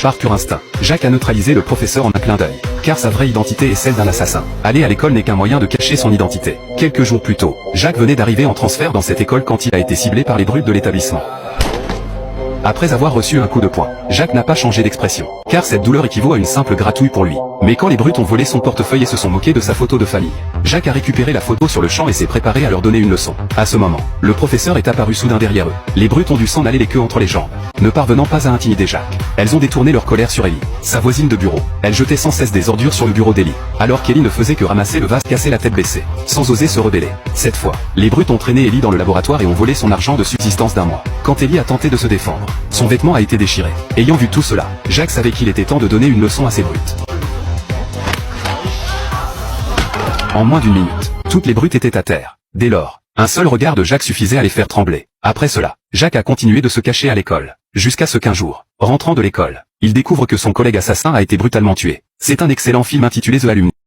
Par pur instinct, Jacques a neutralisé le professeur en un clin d'œil, car sa vraie identité est celle d'un assassin. Aller à l'école n'est qu'un moyen de cacher son identité. Quelques jours plus tôt, Jacques venait d'arriver en transfert dans cette école quand il a été ciblé par les brutes de l'établissement. Après avoir reçu un coup de poing, Jacques n'a pas changé d'expression, car cette douleur équivaut à une simple gratouille pour lui. Mais quand les brutes ont volé son portefeuille et se sont moqués de sa photo de famille, Jacques a récupéré la photo sur le champ et s'est préparé à leur donner une leçon. À ce moment, le professeur est apparu soudain derrière eux. Les brutes ont dû s'en aller les queues entre les jambes, ne parvenant pas à intimider Jacques. Elles ont détourné leur colère sur Ellie, sa voisine de bureau. Elle jetait sans cesse des ordures sur le bureau d'Ellie, alors qu'Ellie ne faisait que ramasser le vase cassé la tête baissée, sans oser se rebeller. Cette fois, les brutes ont traîné Ellie dans le laboratoire et ont volé son argent de subsistance d'un mois. Quand Ellie a tenté de se défendre, son vêtement a été déchiré. Ayant vu tout cela, Jacques savait qu'il était temps de donner une leçon à ces brutes. En moins d'une minute, toutes les brutes étaient à terre. Dès lors, un seul regard de Jacques suffisait à les faire trembler. Après cela, Jacques a continué de se cacher à l'école, jusqu'à ce qu'un jour, rentrant de l'école, il découvre que son collègue assassin a été brutalement tué. C'est un excellent film intitulé The Alumni.